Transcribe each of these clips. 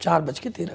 4:13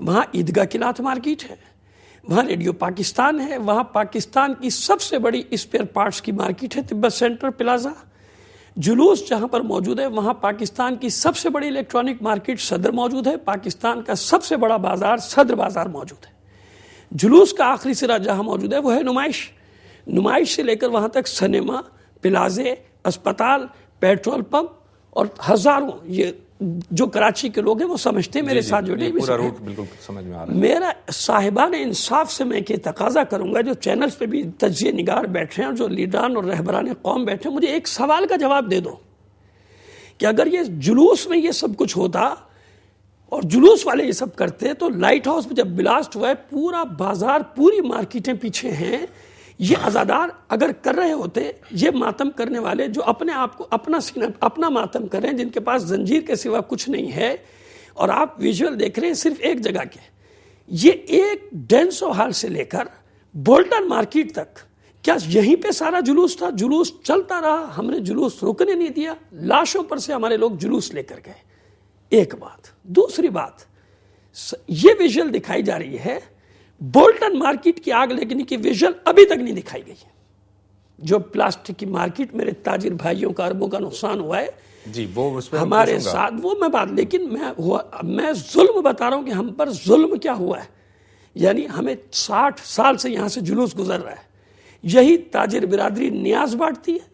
وہاں عیدگاہ قلعت مارکیٹ ہے, وہاں ریڈیو پاکستان ہے, وہاں پاکستان کی سب سے بڑی اسپیئر پارٹس کی مارکیٹ ہے تبت سینٹر پلازا. جلوس جہاں پر موجود ہے وہاں پاکستان کی سب سے بڑی الیکٹرانک مارکیٹ صدر موجود ہے, پاکستان کا سب سے بڑا بازار صدر بازار موجود ہے. جلوس کا آخری سرا جہاں موجود ہے وہ ہے نمائش سے لے کر وہاں تک سنیما, پلازے, اسپتال, پیٹرول پمپ اور ہزاروں, یہ جو کراچی کے لوگ ہیں وہ سمجھتے ہیں میرے ساتھ جڑے پورا روٹ بالکل سمجھ میں آ رہا ہے. میرا صاحبان انصاف سے میں کہ تقاضا کروں گا, جو چینلز پہ بھی تجزیہ نگار بیٹھے ہیں اور جو لیڈران اور رہبران قوم بیٹھے ہیں, مجھے ایک سوال کا جواب دے دو کہ اگر یہ جلوس میں یہ سب کچھ ہوتا اور جلوس والے یہ سب کرتے تو لائٹ ہاؤس میں جب بلاسٹ ہوا ہے پورا بازار, پوری مارکیٹیں پیچھے ہیں, یہ عزادار اگر کر رہے ہوتے, یہ ماتم کرنے والے جو اپنے آپ کو اپنا سینہ اپنا ماتم کر رہے ہیں, جن کے پاس زنجیر کے سوا کچھ نہیں ہے, اور آپ ویژول دیکھ رہے ہیں صرف ایک جگہ کے, یہ ایک ڈینسو ہال سے لے کر بولٹن مارکیٹ تک, کیا یہیں پہ سارا جلوس تھا؟ جلوس چلتا رہا, ہم نے جلوس رکنے نہیں دیا, لاشوں پر سے ہمارے لوگ جلوس لے کر گئے. ایک بات. دوسری بات, یہ ویژول دکھائی جا رہی ہے بولٹن مارکیٹ کی آگ لگنے کی ویژول ابھی تک نہیں دکھائی گئی ہے. جو پلاسٹک کی مارکیٹ میرے تاجر بھائیوں کا اربوں کا نقصان ہوا ہے جی وہ اس پہ ہمارے ساتھ, وہ میں بات, لیکن میں ظلم بتا رہا ہوں کہ ہم پر ظلم کیا ہوا ہے. یعنی ہمیں 60 سال سے یہاں سے جلوس گزر رہا ہے, یہی تاجر برادری نیاز بانٹتی ہے,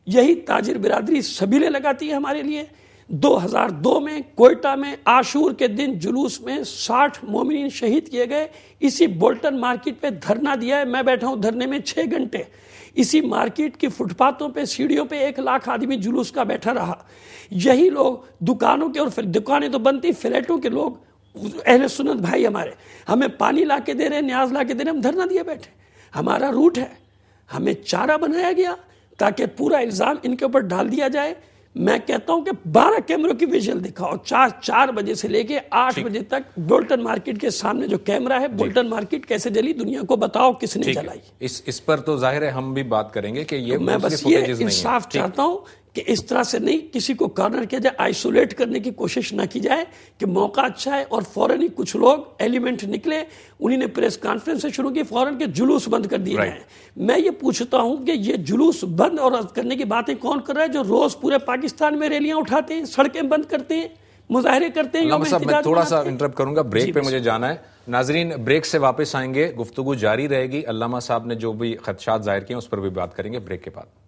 یہی تاجر برادری سبیلے لگاتی ہے ہمارے لیے. 2002 میں کوئٹہ میں عاشور کے دن جلوس میں 60 مومنین شہید کیے گئے. اسی بولٹن مارکیٹ پہ دھرنا دیا ہے, میں بیٹھا ہوں دھرنے میں 6 گھنٹے. اسی مارکیٹ کی فٹ پاتھوں پہ, سیڑھیوں پہ 1 لاکھ آدمی جلوس کا بیٹھا رہا. یہی لوگ دکانوں کے, اور دکانیں تو بنتی, فلیٹوں کے لوگ اہل سنت بھائی ہمارے ہمیں پانی لا کے دے رہے, نیاز لا کے دے رہے, ہم دھرنا دیے بیٹھے. ہمارا روٹ ہے, ہمیں چارہ بنایا گیا تاکہ پورا الزام ان کے اوپر ڈال دیا جائے. میں کہتا ہوں کہ 12 کیمروں کی ویژول دکھاؤ, 4 بجے سے لے کے 8 بجے تک بولٹن مارکیٹ کے سامنے جو کیمرہ ہے, بولٹن مارکیٹ کیسے جلی, دنیا کو بتاؤ کس نے جلائی. اس پر تو ظاہر ہے ہم بھی بات کریں گے کہ یہ میں بس یہ انصاف چاہتا ہوں کہ اس طرح سے نہیں کسی کو کارنر کیا جائے, آئسولیٹ کرنے کی کوشش نہ کی جائے کہ موقع اچھا ہے اور فوراً ہی کچھ لوگ ایلیمنٹ نکلے, انہی نے پریس کانفرنس سے شروع کی, فوراً کے جلوس بند کر دیے ہیں. میں یہ پوچھتا ہوں کہ یہ جلوس بند اور کرنے کی باتیں کون کر رہا ہے, جو روز پورے پاکستان میں ریلیاں اٹھاتے ہیں, سڑکیں بند کرتے ہیں, مظاہرے کرتے ہیں. میں تھوڑا سا انٹرپٹ کروں گا, بریک پہ مجھے جانا ہے. ناظرین بریک سے واپس آئیں گے, گفتگو جاری رہے گی. علامہ صاحب نے جو بھی خدشات ظاہر کیے اس پر بھی بات کریں گے بریک کے بعد.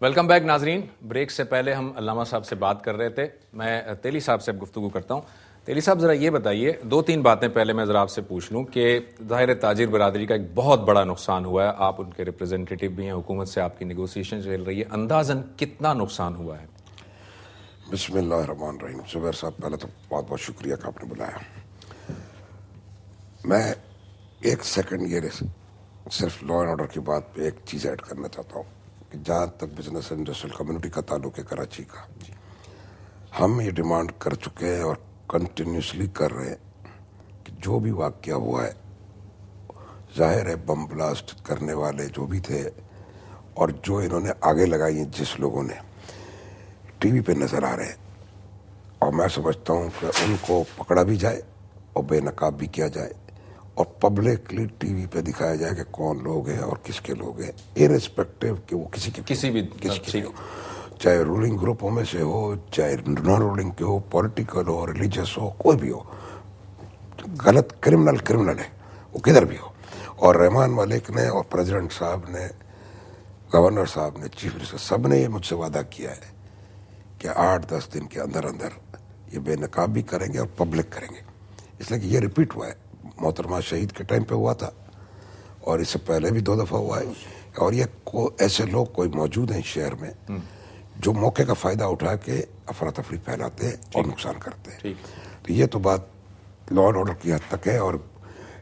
ویلکم بیک ناظرین. بریک سے پہلے ہم علامہ صاحب سے بات کر رہے تھے. میں تیلی صاحب سے گفتگو کرتا ہوں. تیلی صاحب ذرا یہ بتائیے, 2-3 باتیں پہلے میں ذرا آپ سے پوچھ لوں کہ ظاہر تاجر برادری کا ایک بہت بڑا نقصان ہوا ہے, آپ ان کے ریپرزینٹیٹیو بھی ہیں, حکومت سے آپ کی نیگوسیشن چل رہی ہے, اندازاً کتنا نقصان ہوا ہے؟ بسم اللہ الرحمن الرحیم. زبیر صاحب پہلے تو بہت بہت شکریہ کہ آپ نے بلایا. میں 1 سیکنڈ یہ صرف لا اینڈ آرڈر کی بات پہ ایک چیز ایڈ کرنا چاہتا ہوں کہ جہاں تک بزنس انڈسٹریل کمیونٹی کا تعلق ہے کراچی کا, ہم یہ ڈیمانڈ کر چکے ہیں اور کنٹینیوسلی کر رہے ہیں کہ جو بھی واقعہ ہوا ہے, ظاہر ہے بم بلاسٹ کرنے والے جو بھی تھے اور جو انہوں نے آگے لگائی ہیں جس لوگوں نے, ٹی وی پہ نظر آ رہے ہیں, اور میں سمجھتا ہوں کہ ان کو پکڑا بھی جائے اور بے نقاب بھی کیا جائے اور پبلکلی ٹی وی پہ دکھایا جائے کہ کون لوگ ہیں اور کس کے لوگ ہیں, ارسپیکٹو کہ وہ کسی بھی ہو, چاہے رولنگ گروپوں میں سے ہو, چاہے نان رولنگ کے ہو, پولیٹیکل ہو, ریلیجس ہو, کوئی بھی ہو. غلط کرمنل ہے وہ کدھر بھی ہو. اور رحمان ملک نے اور پریزیڈنٹ صاحب نے, گورنر صاحب نے, چیف منسٹر, سب نے یہ مجھ سے وعدہ کیا ہے کہ 8-10 دن کے اندر یہ بے نقاب بھی کریں گے اور پبلک کریں گے. اس لیے کہ یہ ریپیٹ ہوا ہے, محترمہ شہید کے ٹائم پہ ہوا تھا اور اس سے پہلے بھی 2 دفعہ ہوا ہے. اور یہ ایسے لوگ کوئی موجود ہیں شہر میں جو موقع کا فائدہ اٹھا کے افراتفری پھیلاتے ہیں اور نقصان کرتے ہیں. تو یہ تو بات لا اینڈ آرڈر کی حد تک ہے, اور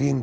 3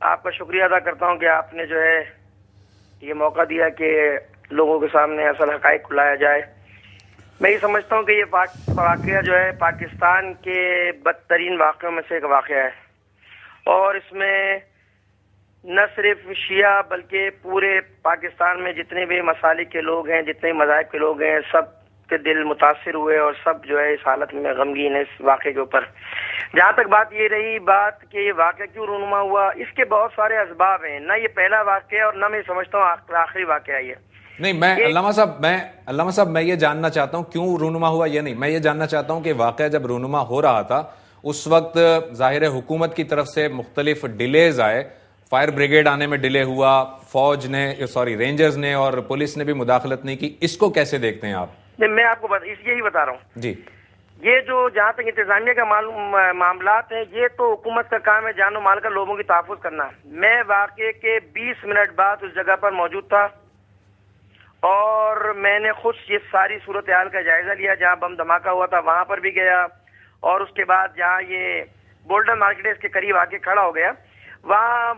آپ کا شکریہ ادا کرتا ہوں کہ آپ نے جو ہے یہ موقع دیا کہ لوگوں کے سامنے اصل حقائق کو لایا جائے. میں یہ سمجھتا ہوں کہ یہ واقعہ جو ہے پاکستان کے بدترین واقعوں میں سے ایک واقعہ ہے, اور اس میں نہ صرف شیعہ بلکہ پورے پاکستان میں جتنے بھی مسالک کے لوگ ہیں, جتنے مذاہب کے لوگ ہیں, سب کے دل متاثر ہوئے اور سب جو ہے اس حالت میں غمگین ہے اس واقعے کے اوپر. جہاں تک بات یہ رہی کہ یہ واقعہ کیوں رونما ہوا, اس کے بہت سارے اسباب ہیں. نہ یہ پہلا واقعہ اور نہ میں سمجھتا ہوں آخری واقعہ یہ. نہیں, میں علامہ صاحب میں یہ جاننا چاہتا ہوں کیوں رونما ہوا, یہ نہیں, میں یہ جاننا چاہتا ہوں کہ واقعہ جب رونما ہو رہا تھا اس وقت ظاہر حکومت کی طرف سے مختلف ڈیلیز آئے, فائر بریگیڈ آنے میں ڈیلے ہوا, فوج نے رینجرز نے اور پولیس نے بھی مداخلت نہیں کی, اس کو کیسے دیکھتے ہیں آپ؟ میں آپ کو یہی بتا رہا ہوں جی. یہ جو جہاں تک انتظامیہ کا معاملات ہیں, یہ تو حکومت کا کام ہے جان و مال کا لوگوں کی تحفظ کرنا. میں واقعے کے 20 منٹ بعد اس جگہ پر موجود تھا اور میں نے خود یہ ساری صورتحال کا جائزہ لیا. جہاں بم دھماکہ ہوا تھا وہاں پر بھی گیا, اور اس کے بعد جہاں یہ گولڈن مارکیٹ اس کے قریب آ کے کھڑا ہو گیا, وہاں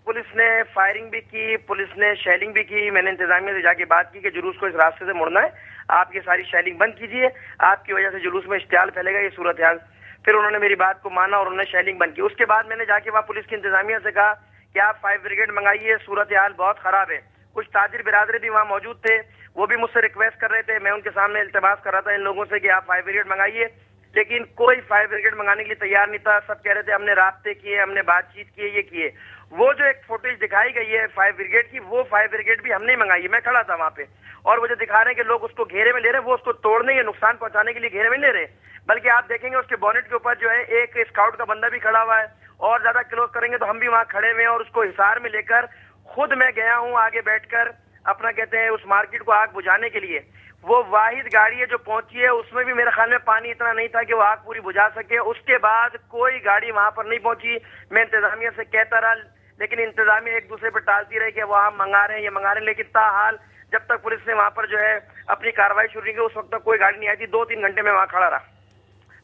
پولیس نے فائرنگ بھی کی, پولیس نے شیلنگ بھی کی. میں نے انتظامیہ سے جا کے بات کی کہ جلوس کو اس راستے سے مڑنا ہے, آپ یہ ساری شیلنگ بند کیجئے, آپ کی وجہ سے جلوس میں اشتعال پھیلے گا, یہ صورتحال. پھر انہوں نے میری بات کو مانا اور انہوں نے شیلنگ بند کی. اس کے بعد میں نے جا کے وہاں پولیس کی انتظامیہ سے کہا کہ آپ فائر بریگیڈ منگائیے, صورتحال بہت خراب ہے. کچھ تاجر برادری بھی وہاں موجود تھے, وہ بھی مجھ سے ریکویسٹ کر رہے تھے. میں ان کے سامنے التماس کر رہا تھا ان لوگوں سے کہ آپ فائر بریگیڈ منگائیے, لیکن کوئی فائر بریگیڈ منگانے کے لیے تیار نہیں تھا. سب کہہ رہے تھے ہم نے رابطے کیے, ہم نے بات چیت کی, یہ کیے. وہ جو ایک فوٹیج دکھائی گئی ہے فائر بریگیڈ کی, وہ فائر بریگیڈ بھی ہم نے منگائی. میں کھڑا تھا وہاں پہ, اور وہ جو دکھا رہے ہیں کہ لوگ اس کو گھیرے میں لے رہے ہیں, وہ اس کو توڑنے یا نقصان پہنچانے کے لیے گھیرے میں لے رہے ہیں, بلکہ آپ دیکھیں گے اس کے بونٹ کے اوپر جو ہے ایک اسکاؤٹ کا بندہ بھی کھڑا ہوا ہے. اور زیادہ کلوز کریں گے تو ہم بھی وہاں کھڑے ہوئے ہیں, اور اس کو حصار میں لے کر خود میں گیا ہوں آگے بیٹھ کر اپنا کہتے ہیں اس مارکیٹ کو آگ بجھانے کے لیے. وہ واحد گاڑی ہے جو پہنچی ہے, اس میں بھی میرے خیال میں پانی اتنا نہیں تھا کہ وہ آگ پوری بجھا سکے. اس کے بعد کوئی گاڑی وہاں پر نہیں پہنچی. میں انتظامیہ سے کہتا رہا, لیکن انتظامیہ ایک دوسرے پہ ٹالتی رہی کہ وہ ہم منگا رہے ہیں, یہ منگا رہے ہیں, لیکن تاحال جب تک پولیس نے وہاں پر جو ہے اپنی کارروائی شروع کی اس وقت تک کوئی گاڑی نہیں آئی تھی. 2-3 گھنٹے میں وہاں کھڑا رہا.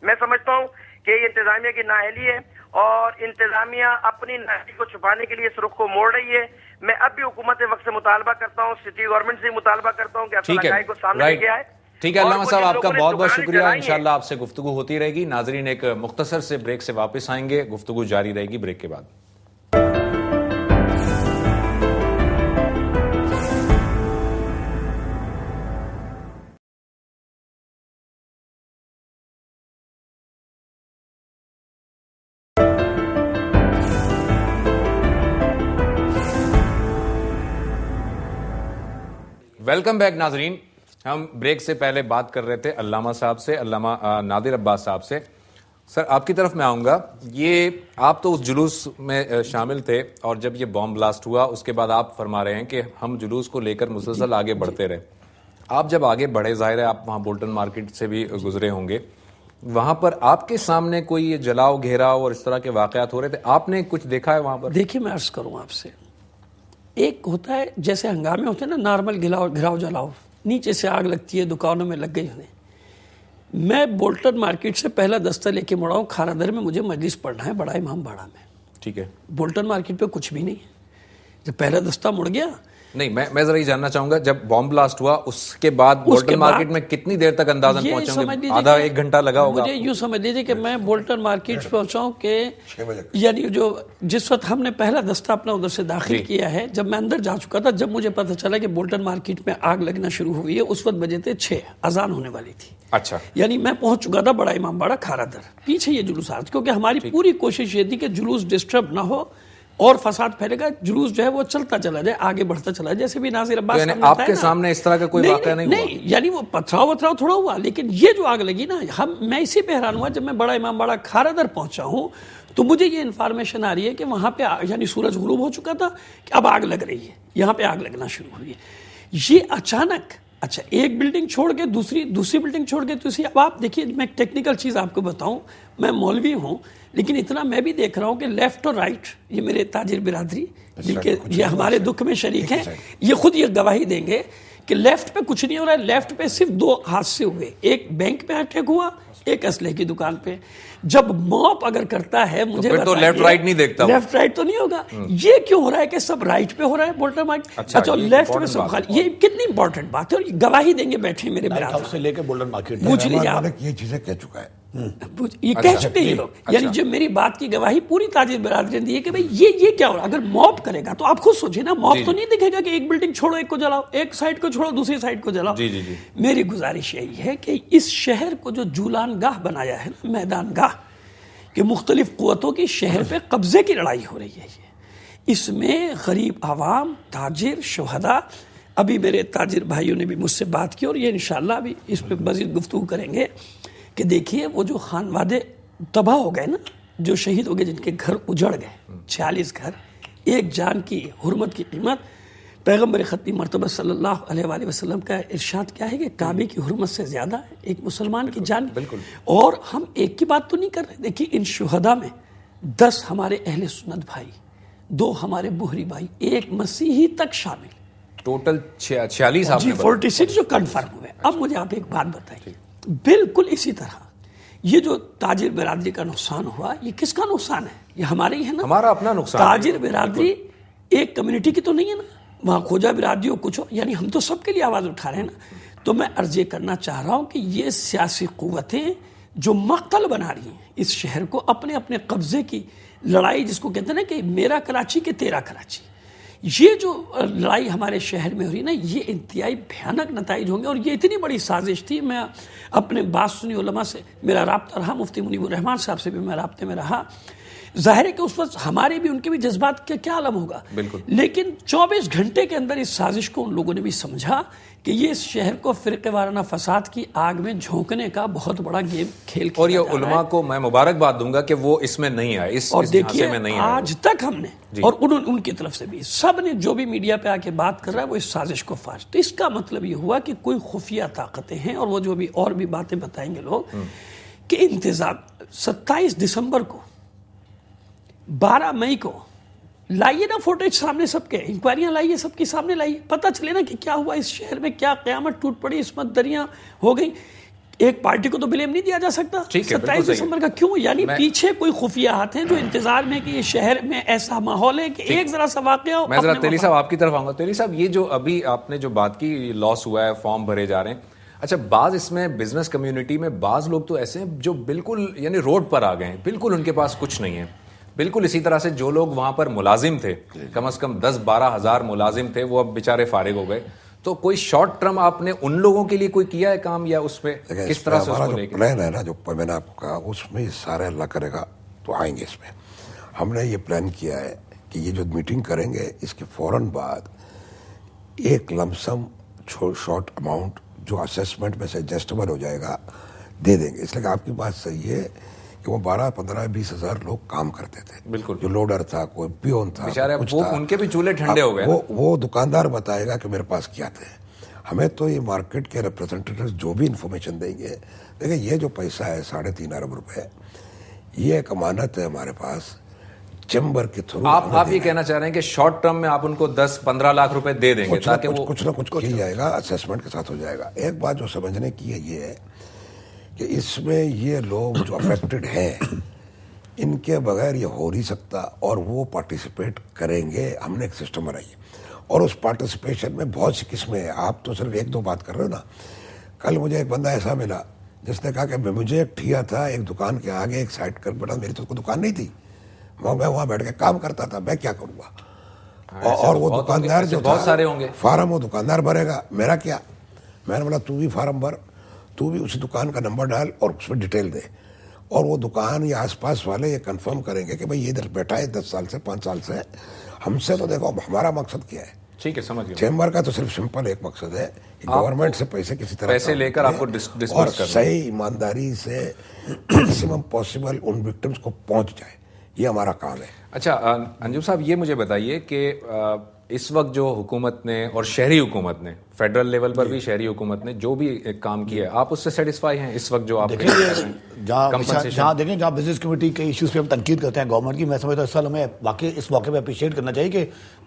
میں سمجھتا ہوں کہ یہ انتظامیہ کی نااہلی ہے, اور انتظامیہ اپنی نااہلی کو چھپانے کے لیے اس رخ کو موڑ رہی ہے. میں اب بھی حکومت وقت سے مطالبہ کرتا ہوں, سٹی گورنمنٹ سے مطالبہ کرتا ہوں کہ اصل حقائق کو سامنے لے آئے. ٹھیک ہے علامہ صاحب, آپ کا بہت بہت شکریہ. انشاءاللہ آپ سے گفتگو ہوتی رہے گی. ناظرین ایک مختصر سے بریک سے واپس آئیں گے, گفتگو جاری رہے گی بریک کے بعد. ویلکم بیک ناظرین. ہم بریک سے پہلے بات کر رہے تھے علامہ صاحب سے, علامہ نادر عباس صاحب سے. سر آپ کی طرف میں آؤں گا. یہ آپ تو اس جلوس میں شامل تھے, اور جب یہ بام بلاسٹ ہوا اس کے بعد آپ فرما رہے ہیں کہ ہم جلوس کو لے کر مسلسل آگے بڑھتے رہے. آپ جب آگے بڑھے, ظاہر ہے آپ وہاں بولٹن مارکیٹ سے بھی گزرے ہوں گے, وہاں پر آپ کے سامنے کوئی جلاؤ گھیراؤ اور اس طرح کے واقعات ہو رہے تھے, آپ نے کچھ دیکھا ہے وہاں پر؟ دیکھیے میں عرض کروں آپ سے, ایک ہوتا ہے جیسے ہنگامے ہوتے ہیں نا, نارمل گھراؤ جلاؤ, نیچے سے آگ لگتی ہے, دکانوں میں لگ گئی انہیں. میں بولٹن مارکیٹ سے پہلا دستہ لے کے مڑا ہوں کھارا در میں, مجھے مجلس پڑھنا ہے بڑا امام باڑہ میں. ٹھیک ہے, بولٹن مارکیٹ پہ کچھ بھی نہیں ہے. جب پہلا دستہ مڑ گیا, نہیں میں ذرا یہ جاننا چاہوں گا, جب بام بلاسٹ ہوا اس کے بعد بولٹن مارکیٹ میں کتنی دیر تک اندازاً پہنچے؟ آدھا 1 گھنٹہ لگا ہوگا. مجھے یوں سمجھ لیجیے کہ میں بولٹن مارکیٹ پہنچا ہوں کہ یعنی جو جس وقت ہم نے پہلا دستہ اپنا ادھر سے داخل کیا ہے, جب میں اندر جا چکا تھا, جب مجھے پتہ چلا کہ بولٹن مارکیٹ میں آگ لگنا شروع ہوئی ہے, اس وقت بجے تھے 6, اذان ہونے والی تھی. اچھا, یعنی میں پہنچ چکا تھا بڑا امام باڑہ کھارا در. پیچھے یہ جلوس آ رہا تھا, کیونکہ ہماری پوری کوشش یہ تھی کہ جلوس ڈسٹرب نہ ہو اور فساد پھیلے گا, جلوس جو ہے وہ چلتا چلا جائے, آگے بڑھتا چلا جائے. جیسے بھی ناظر عباس یعنی آپ کے سامنے اس طرح کا کوئی واقعہ نہیں ہوا؟ یعنی وہ پتھراؤ تھوڑا ہوا, لیکن یہ جو آگ لگی نا, میں اسی پہ حیران ہوا جب میں بڑا امام باڑہ کھارا در پہنچا ہوں تو مجھے یہ انفارمیشن آ رہی ہے کہ وہاں پہ یعنی سورج غروب ہو چکا تھا کہ اب آگ لگ رہی ہے, یہاں پہ آگ لگنا شروع ہوئی ہے. یہ اچانک, اچھا ایک بلڈنگ چھوڑ کے دوسری بلڈنگ چھوڑ کے تیسری. اب آپ دیکھیے, میں ایک ٹیکنیکل چیز آپ کو بتاؤں, میں مولوی ہوں لیکن اتنا میں بھی دیکھ رہا ہوں کہ لیفٹ اور رائٹ, یہ میرے تاجر برادری جن کے یہ ہمارے دکھ میں شریک ہیں, یہ خود یہ گواہی دیں گے کہ لیفٹ پہ کچھ نہیں ہو رہا ہے. لیفٹ پہ صرف 2 حادثے ہوئے, ایک بینک پہ اٹیک ہوا, ایک اسلحے کی دکان پہ جب موپ اگر کرتا ہے مجھے تو لیفٹ رائٹ نہیں دیکھتا، لیفٹ رائٹ تو نہیں ہوگا. یہ کیوں ہو رہا ہے کہ سب رائٹ پہ ہو رہا ہے بولٹر مارک؟ اچھا لیفٹ پہ سب خالی. یہ کتنی امپورٹنٹ بات ہے اور گواہی دیں گے بیٹھے میرے برادر سے لے کے بولٹر مارکیٹ پوچھ لیجیے آپ. یہ چیزیں کہہ چکا ہے، یہ کہہ چکے یہ لوگ. یعنی جو میری بات کی گواہی پوری تاجر برادری نے دی ہے کہ بھائی یہ کیا ہو رہا ہے. اگر موب کرے گا تو آپ خود سوچیں نا، موب تو نہیں دکھے گا کہ ایک بلڈنگ چھوڑو ایک کو جلاؤ، ایک سائڈ کو چھوڑو دوسری سائڈ کو جلاؤ. میری گزارش یہی ہے کہ اس شہر کو جو جولان گاہ بنایا ہے نا، میدان گاہ، کہ مختلف قوتوں کی شہر پہ قبضے کی لڑائی ہو رہی ہے. اس میں غریب عوام، تاجر، شہداء. ابھی میرے تاجر بھائیوں نے بھی مجھ سے بات کی اور یہ انشاءاللہ ابھی اس پہ مزید گفتگو کریں گے کہ دیکھیے وہ جو خانوادے تباہ ہو گئے نا، جو شہید ہو گئے، جن کے گھر اجڑ گئے، 46 گھر، ایک جان کی حرمت کی قیمت. پیغمبر ختمی مرتبہ صلی اللہ علیہ وآلہ وسلم کا ارشاد کیا ہے کہ کعبے کی حرمت سے زیادہ ہے ایک مسلمان کی جان. اور ہم ایک کی بات تو نہیں کر رہے. دیکھیے ان شہداء میں 10 ہمارے اہل سنت بھائی، 2 ہمارے بحری بھائی، ایک مسیحی تک شامل، ٹوٹل 46 آپ نے 46 جو کنفرم ہوئے. اب مجھے آپ ایک بات بتائیے، بالکل اسی طرح یہ جو تاجر برادری کا نقصان ہوا، یہ کس کا نقصان ہے؟ یہ ہمارے ہی ہے نا، ہمارا اپنا نقصان. تاجر برادری ایک کمیونٹی کی تو نہیں ہے نا، وہاں کھوجا برادری ہو کچھ ہو، یعنی ہم تو سب کے لیے آواز اٹھا رہے ہیں نا. تو میں عرض یہ کرنا چاہ رہا ہوں کہ یہ سیاسی قوتیں جو مقتل بنا رہی ہیں اس شہر کو، اپنے اپنے قبضے کی لڑائی، جس کو کہتے ہیں نا کہ میرا کراچی کہ تیرا کراچی، یہ جو لڑائی ہمارے شہر میں ہو رہی نا، یہ انتہائی بھیانک نتائج ہوں گے. اور یہ اتنی بڑی سازش تھی. میں اپنے بعض سنی علماء سے میرا رابطہ رہا، مفتی منیب الرحمان صاحب سے بھی میں رابطے میں رہا. ظاہر ہے کہ اس وقت ہمارے بھی ان کے بھی جذبات کا کیا عالم ہوگا، لیکن 24 گھنٹے کے اندر اس سازش کو ان لوگوں نے بھی سمجھا کہ یہ اس شہر کو فرقے وارانہ فساد کی آگ میں جھونکنے کا بہت بڑا گیم کھیل کیا. اور یہ علماء کو میں مبارکباد دوں گا کہ وہ اس میں نہیں آئے، اس حادثے میں نہیں آئے. آج تک ہم نے اور ان کی طرف سے بھی سب نے جو بھی میڈیا پہ آ کے بات کر رہا ہے وہ اس سازش کو فاش. تو اس کا مطلب یہ ہوا کہ کوئی خفیہ طاقتیں ہیں، اور وہ جو بھی اور بھی باتیں بتائیں گے لوگ کہ انتظام 27 دسمبر کو، 12 مئی کو لائیے نا فوٹیج سامنے، سب کے انکوائریاں لائیے، سب کے سامنے لائیے، پتہ چلے نا کہ کیا ہوا اس شہر میں، کیا قیامت ٹوٹ پڑی، عصمت دریاں ہو گئی. ایک پارٹی کو تو بلیم نہیں دیا جا سکتا 27 دسمبر کا. کیوں؟ یعنی پیچھے کوئی خفیہ ہاتھ ہیں جو انتظار میں کہ یہ شہر میں ایسا ماحول ہے کہ ایک ذرا سا واقعہ ہو. میں ذرا تیلی صاحب آپ کی طرف آؤں گا. تیلی صاحب، یہ جو ابھی آپ نے جو بات کی، لاس ہوا ہے، فارم بھرے جا رہے ہیں. اچھا، بعض اس میں بزنس کمیونٹی میں بعض لوگ تو ایسے ہیں جو بالکل یعنی روڈ پر آ گئے ہیں، بالکل ان کے پاس کچھ نہیں ہے. بالکل اسی طرح سے جو لوگ وہاں پر ملازم تھے، کم از کم 10-12 ہزار ملازم تھے، وہ اب بیچارے فارغ ہو گئے. تو کوئی شارٹ ٹرم آپ نے ان لوگوں کے لیے کوئی کیا ہے کام، یا اس میں کس طرح سے اس کو لے کے؟ پلان ہے نا جو میں نے آپ کو کہا، اس میں سارے اللہ کرے گا تو آئیں گے. اس میں ہم نے یہ پلان کیا ہے کہ یہ جو میٹنگ کریں گے اس کے فوراً بعد ایک لمسم شارٹ اماؤنٹ جو اسیسمنٹ میں سے ایڈجسٹیبل ہو جائے گا دے دیں گے. اس لیے کہ آپ کی بات صحیح ہے کہ وہ 12-15-20 ہزار لوگ کام کرتے تھے. بالکل. جو لوڈر تھا، کوئی پیون تھا، ان کے بھی چولہے ٹھنڈے ہو گئے. وہ دکاندار بتائے گا کہ میرے پاس کیا تھے. ہمیں تو یہ مارکیٹ کے ریپرزنٹیٹیوز جو بھی انفارمیشن دیں گے، دیکھیں یہ جو پیسہ ہے 3.5 ارب روپے، یہ ایک امانت ہے ہمارے پاس چیمبر کے تھرو. آپ یہ کہنا چاہ رہے ہیں کہ شارٹ ٹرم میں آپ ان کو 10-15 لاکھ روپے دے دیں گے تاکہ وہ کچھ نہ کچھ کیا جائے گا، اسیسمنٹ کے ساتھ ہو جائے گا. ایک بات جو سمجھنے کی ہے یہ ہے کہ اس میں یہ لوگ جو افیکٹڈ ہیں ان کے بغیر یہ ہو نہیں سکتا، اور وہ پارٹیسپیٹ کریں گے. ہم نے ایک سسٹم بنائی ہے اور اس پارٹیسپیشن میں بہت سی قسمیں ہیں. آپ تو صرف 1-2 بات کر رہے ہو نا. کل مجھے ایک بندہ ایسا ملا جس نے کہا کہ مجھے ایک ٹھیا تھا ایک دکان کے آگے ایک سائٹ کر بیٹھا، میری تو کوئی دکان نہیں تھی، میں وہاں بیٹھ کے کام کرتا تھا، میں کیا کروں گا. اور وہ دکاندار جو بہت سارے ہوں گے فارم، وہ دکاندار بھرے گا، میرا کیا. میں نے بولا تو بھی فارم بھر، تو بھی اسی دکان کا نمبر ڈال اور اس میں ڈیٹیل دے، اور وہ دکان یا آس پاس والے یہ کنفرم کریں گے کہ بھائی یہ ادھر بیٹھا ہے 10 سال سے 5 سال سے. ہم سے تو دیکھو ہمارا مقصد کیا ہے. ٹھیک ہے، سمجھ گیا. چیمبر کا تو صرف سمپل ایک مقصد ہے کہ گورنمنٹ سے پیسے کسی طرح پیسے لے کر آپ کو ڈسپرس اور کرنا، صحیح ایمانداری سے میکسیمم پاسبل ان وکٹمز کو پہنچ جائے. یہ ہمارا کام ہے. اچھا انجم صاحب، یہ مجھے بتائیے کہ اس وقت جو حکومت نے اور شہری حکومت نے، فیڈرل لیول پر بھی شہری حکومت نے جو بھی کام کیا ہے، آپ اس سے سیٹسفائی ہیں اس وقت جو آپ جہاں دیکھیں جہاں بزنس کمیونٹی کے ایشوز پہ ہم تنقید کرتے ہیں گورنمنٹ کی، میں سمجھتا ہوں اس سال ہمیں واقعی اس موقع پہ اپریشیٹ کرنا چاہیے کہ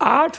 8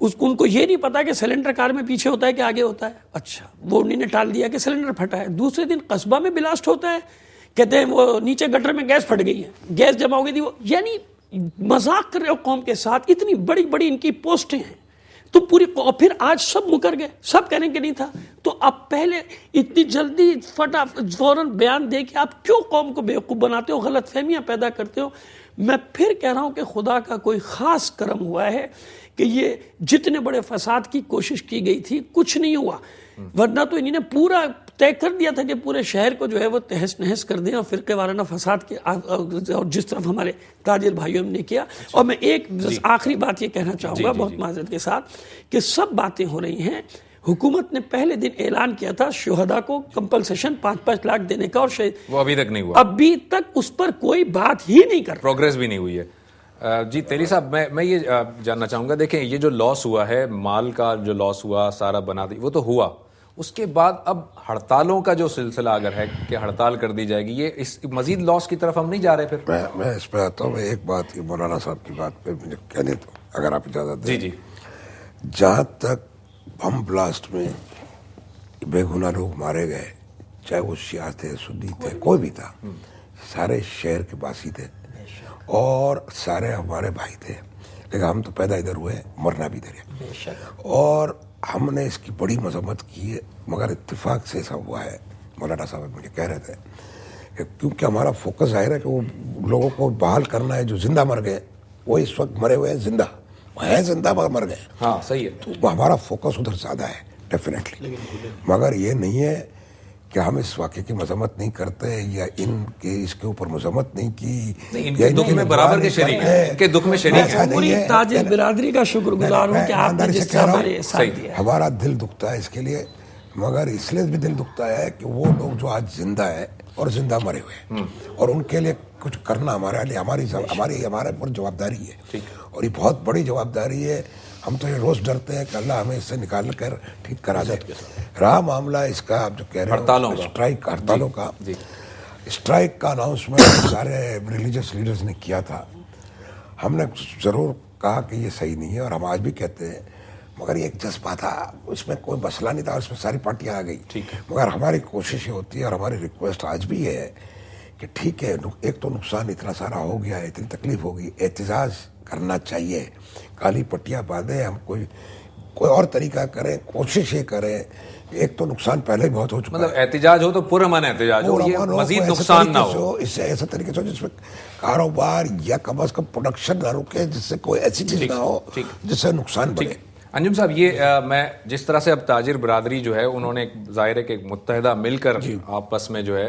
ان کو یہ نہیں پتا کہ سلنڈر کار میں پیچھے ہوتا ہے کہ آگے ہوتا ہے. اچھا وہ انہیں نے ٹال دیا کہ سلنڈر پھٹا ہے. دوسرے دن قصبہ میں بلاسٹ ہوتا ہے, کہتے ہیں وہ نیچے گٹر میں گیس پھٹ گئی ہے, گیس جمع ہو گئی تھی وہ. یعنی مذاق کر رہے ہو قوم کے ساتھ. اتنی بڑی بڑی ان کی پوسٹیں ہیں تو پوری, اور پھر آج سب مکر گئے, سب کہنے کہ نہیں تھا. تو اب پہلے اتنی جلدی فوراً بیان دے کے آپ کیوں قوم کو بیوقوف بناتے ہو, غلط فہمیاں پیدا کرتے ہو. میں پھر کہہ رہا ہوں کہ خدا کا کوئی خاص کرم ہوا ہے کہ یہ جتنے بڑے فساد کی کوشش کی گئی تھی کچھ نہیں ہوا, ورنہ تو انہوں نے پورا طے کر دیا تھا کہ پورے شہر کو جو ہے وہ تہس نہس کر دیں اور فرقے وارانہ فساد کے, اور جس طرف ہمارے تاجر بھائیوں نے کیا. اور میں ایک آخری بات یہ کہنا چاہوں گا بہت معذرت کے ساتھ کہ سب باتیں ہو رہی ہیں. حکومت نے پہلے دن اعلان کیا تھا شہداء کو کمپلسیشن 5-5 لاکھ دینے کا, اور وہ ابھی تک نہیں ہوا, ابھی تک اس پر کوئی بات ہی نہیں کر, پروگریس بھی نہیں ہوئی ہے. جی تیری صاحب, میں یہ جاننا چاہوں گا, دیکھیں یہ جو لاس ہوا ہے, مال کا جو لاس ہوا سارا بنا دی, وہ تو ہوا. اس کے بعد اب ہڑتالوں کا جو سلسلہ اگر ہے کہ ہڑتال کر دی جائے گی, یہ اس مزید لاس کی طرف ہم نہیں جا رہے پھر؟ میں اس پہ آتا ہوں. ایک بات یہ مولانا صاحب کی بات پہ مجھے کہنے دو اگر آپ اجازت دیں. جی. جہاں تک بم بلاسٹ میں بے گناہ لوگ مارے گئے, چاہے وہ شیعہ تھے, سنی تھے, کوئی بھی تھا, سارے شہر کے باسی تھے اور سارے ہمارے بھائی تھے. لیکن ہم تو پیدا ادھر ہوئے, مرنا بھی ادھر ہے, اور ہم نے اس کی بڑی مذمت کی ہے. مگر اتفاق سے ایسا ہوا ہے, مولانا صاحب مجھے کہہ رہے تھے کہ کیونکہ ہمارا فوکس ظاہر ہے کہ وہ لوگوں کو بحال کرنا ہے جو زندہ مر گئے. وہ اس وقت مرے ہوئے ہیں زندہ, وہ ہیں زندہ مگر مر گئے. ہاں صحیح ہے. تو ہمارا فوکس ادھر زیادہ ہے ڈیفینیٹلی, مگر یہ نہیں ہے کہ ہم اس واقعے کی مذمت نہیں کرتے یا ان کے اس کے اوپر مذمت نہیں کی. ان کے دکھ میں برابر کے شریک ہیں, ان کے دکھ میں شریک ہیں. پوری تاجر برادری کا شکر گزار ہوں کہ آپ نے جس طرح ہمارے ساتھ دیا. ہمارا دل دکھتا ہے اس کے لیے, مگر اس لیے بھی دل دکھتا ہے کہ وہ لوگ جو آج زندہ ہے اور زندہ مرے ہوئے ہیں, اور ان کے لیے کچھ کرنا ہمارے لیے ہمارے پر جوابداری ہے, اور یہ بہت بڑی جوابداری ہے. ہم تو یہ روز ڈرتے ہیں کہ اللہ ہمیں اس سے نکال کر ٹھیک کرا دے. رہا معاملہ اس کا آپ جو کہہ رہے ہیں ہڑتالوں کا, اسٹرائک کا اناؤنسمنٹ سارے ریلیجس لیڈرز نے کیا تھا. ہم نے ضرور کہا کہ یہ صحیح نہیں ہے, اور ہم آج بھی کہتے ہیں, مگر یہ ایک جذبہ تھا, اس میں کوئی مسئلہ نہیں تھا, اس میں ساری پارٹیاں آ گئی. مگر ہماری کوشش یہ ہوتی ہے اور ہماری ریکویسٹ آج بھی ہے کہ ٹھیک ہے, ایک تو نقصان اتنا سارا ہو گیا ہے, اتنی تکلیف ہوگی, احتجاج کرنا چاہیے, کالی پٹیاں باندھیں, ہم کوئی اور طریقہ کریں, کوشش یہ کریں. ایک تو نقصان پہلے ہی بہت ہو چکا ہے, مطلب احتجاج ہو تو پرامن احتجاج ہو, یہ مزید نقصان نہ ہو, اس سے ایسا طریقے سے جس میں کاروبار یا کم از کم پروڈکشن نہ رکے, جس سے کوئی ایسی چیز نہ ہو جس سے نقصان بڑھے. انجم صاحب, یہ میں جس طرح سے اب تاجر برادری جو ہے انہوں نے ظاہر ہے کہ متحدہ مل کر آپس میں جو ہے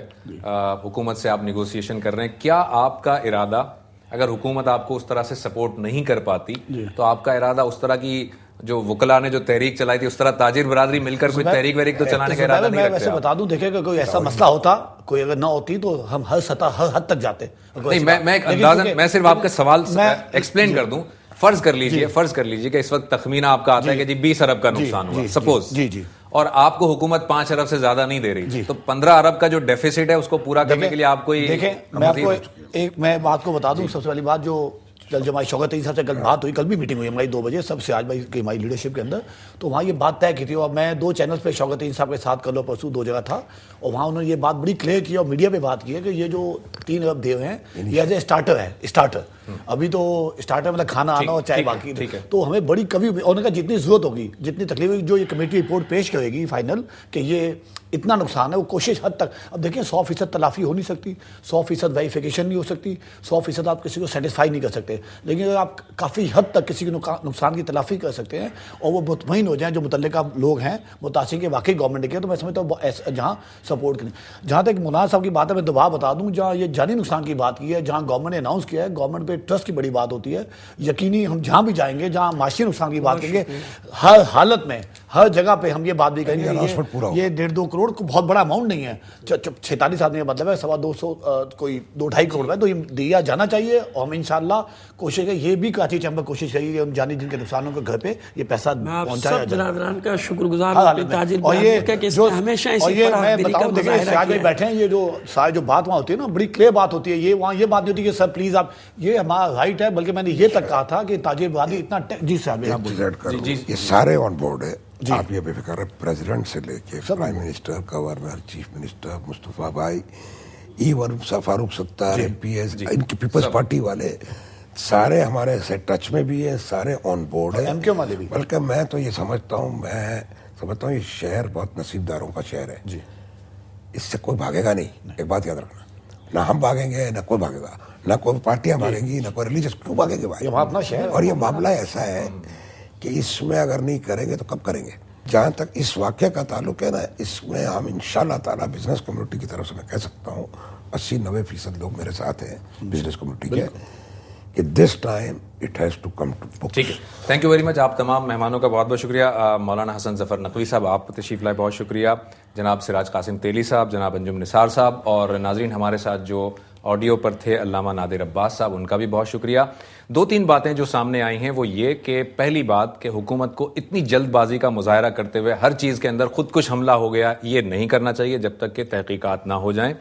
حکومت سے آپ نیگوسیشن کر رہے ہیں, کیا آپ کا ارادہ, اگر حکومت آپ کو اس طرح سے سپورٹ نہیں کر پاتی تو آپ کا ارادہ اس طرح کی جو وکلاء نے جو تحریک چلائی تھی اس طرح تاجر برادری مل کر کوئی تحریک وحریک تو چلانے کا ارادہ نہیں رکھتے؟ میں ویسے بتا دوں, دیکھیں کہ کوئی ایسا مسئلہ ہوتا, کوئی اگر نہ ہوتی تو ہم ہر حد تک جاتے. نہیں, میں ایک اندازہ, میں صرف آپ کا سوال ایکسپلین کر دوں. فرض کر لیجئے کہ اس وقت تخمینہ آپ کا آتا ہے کہ جی 20 ارب کا نقصان ہوا سپوز, اور آپ کو حکومت 5 ارب سے زیادہ نہیں دے رہی, تو 15 ارب کا جو ڈیفیسٹ ہے اس کو پورا کرنے کے لیے آپ کوئی, دیکھیں میں بات کو بتا دوں. سب سے پہلی بات, جو کل جب ہماری شوکت علی صاحب سے کل بات ہوئی, کل بھی میٹنگ ہوئی ہماری 2 بجے سب سے, آج بھائی کی ہماری لیڈرشپ کے اندر, تو وہاں یہ بات طے کی تھی, اور میں 2 چینلز پہ شوکت علی صاحب کے ساتھ کل و پرسوں 2 جگہ تھا, اور وہاں انہوں نے یہ بات بڑی کلیئر کی اور میڈیا پہ بات کی ہے کہ یہ جو 3 ارب دے ہوئے ہیں یہ ایز اے اسٹارٹر ہے, اسٹارٹر. ابھی تو اسٹارٹر مطلب کھانا آنا اور چائے باقی, تو ہمیں بڑی کمی, اور ان کا جتنی ضرورت ہوگی, جتنی تکلیف, جو یہ کمیٹی رپورٹ پیش کرے گی فائنل کہ یہ اتنا نقصان ہے, وہ کوشش حد تک. اب دیکھیں 100% تلافی ہو نہیں سکتی, 100% ویریفیکیشن نہیں ہو سکتی, 100% آپ کسی کو سیٹسفائی نہیں کر سکتے, لیکن اگر آپ کافی حد تک کسی کے نقصان کی تلافی کر سکتے ہیں اور وہ مطمئن ہو جائیں جو متعلقہ لوگ ہیں متاثر کے واقعی گورنمنٹ نے کیا, تو میں سمجھتا ہوں جہاں سپورٹ کریں. جہاں تک مولانا صاحب کی بات ہے, میں دوبارہ بتا دوں, جہاں یہ جانی نقصان کی بات کی ہے, جہاں گورنمنٹ نے اناؤنس کیا ہے, گورنمنٹ پہ ٹرسٹ کی بڑی بات ہوتی ہے. یقینی ہم جہاں بھی جائیں گے, جہاں معاشی نقصان کی بات کریں گے, ہر حالت میں ہر جگہ پہ ہم یہ بات بھی کہیں گے announcement پورا یہ 1.5-2 کروڑ کو بہت بڑا اماؤنٹ نہیں ہے. 46 آدمی کا مطلب ہے 250 کوئی 2-2.5 کروڑ ہے, تو یہ دیا جانا چاہیے. اور ہم انشاءاللہ کوشش کریں, یہ بھی کراچی چیمبر کوشش کرے کہ ان جانی جن کے نقصانوں کے گھر پہ یہ پیسہ پہنچایا جائے. برادران کا شکر گزار ہوں تاجر ہمیشہ اور یہ میں بتاؤں دیکھیں سیاج بھائی بیٹھے ہیں, یہ جو ساری جو بات وہاں ہوتی ہے نا بڑی کلیئر بات ہوتی ہے, یہ وہاں یہ بات نہیں ہوتی کہ سر پلیز آپ, یہ ہمارا رائٹ ہے, بلکہ میں نے یہ تک کہا تھا کہ تاجر برادری اتنا جی صاحب یہ سارے آن بورڈ ہے. آپ یہ بے فکر ہے, پریزیڈنٹ سے لے کے prime minister, governor, chief minister, Mustafa بھائی, even Farooq Sattar, MPs, ان کی پیپلز پارٹی والے سارے ہمارے سے ٹچ میں بھی ہیں, سارے آن بورڈ ہیں. ایم کیو والے بھی. بلکہ میں تو یہ سمجھتا ہوں یہ شہر بہت نصیب داروں کا شہر ہے. جی اس سے کوئی بھاگے گا نہیں. ایک بات یاد رکھنا, نہ ہم بھاگیں گے نہ کوئی بھاگے گا, نہ کوئی پارٹیاں بھاگیں گی نہ کوئی ریلیجس. کیوں بھاگیں گے بھائی؟ اپنا شہر. اور یہ معاملہ ایسا ہے کہ اس میں اگر نہیں کریں گے تو کب کریں گے؟ جہاں تک اس واقعہ کا تعلق ہے نا, اس میں ہم انشاءاللہ تعالیٰ بزنس کمیونٹی کی طرف سے میں کہہ سکتا ہوں 80-90% لوگ میرے ساتھ ہیں بزنس کمیونٹی کے, کہ this time it has to come to book. ٹھیک ہے, تھینک یو ویری مچ. آپ تمام مہمانوں کا بہت بہت شکریہ. مولانا حسن ظفر نقوی صاحب آپ تشریف لائے, بہت شکریہ. جناب سراج قاسم تیلی صاحب, جناب انجم نثار صاحب, اور ناظرین ہمارے ساتھ جو آڈیو پر تھے علامہ نادر عباس صاحب, ان کا بھی بہت شکریہ. 2-3 باتیں جو سامنے آئی ہیں وہ یہ کہ پہلی بات کہ حکومت کو اتنی جلد بازی کا مظاہرہ کرتے ہوئے ہر چیز کے اندر خود کش حملہ ہو گیا, یہ نہیں کرنا چاہیے جب تک کہ تحقیقات نہ ہو جائیں.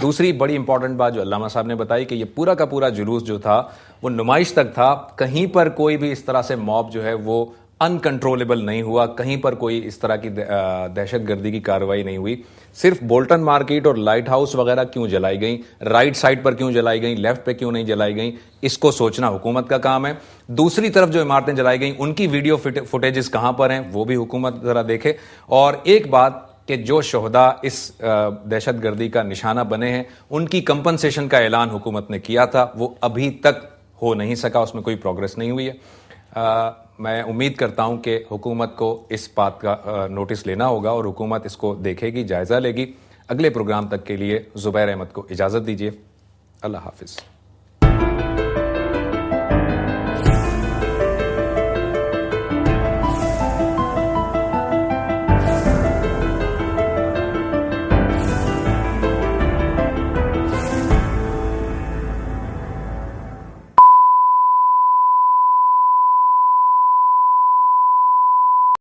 دوسری بڑی امپورٹنٹ بات جو علامہ صاحب نے بتائی کہ یہ پورا کا پورا جلوس جو تھا وہ نمائش تک تھا, کہیں پر کوئی بھی اس طرح سے موب جو ہے وہ انکنٹرولبل نہیں ہوا, کہیں پر کوئی اس طرح کی دہشت گردی کی کارروائی نہیں ہوئی. صرف بولٹن مارکیٹ اور لائٹ ہاؤس وغیرہ کیوں جلائی گئیں, رائٹ سائڈ پر کیوں جلائی گئیں, لیفٹ پہ کیوں نہیں جلائی گئیں, اس کو سوچنا حکومت کا کام ہے. دوسری طرف جو عمارتیں جلائی گئیں ان کی ویڈیو فوٹیجز کہاں پر ہیں وہ بھی حکومت ذرا دیکھے. اور ایک بات کہ جو شہداء اس دہشت گردی کا نشانہ بنے ہیں ان کی کمپنسیشن کا اعلان حکومت نے کیا تھا, وہ ابھی تک ہو نہیں سکا, اس میں کوئی پروگریس نہیں ہوئی ہے. میں امید کرتا ہوں کہ حکومت کو اس بات کا نوٹس لینا ہوگا اور حکومت اس کو دیکھے گی, جائزہ لے گی. اگلے پروگرام تک کے لیے زبیر احمد کو اجازت دیجیے. اللہ حافظ.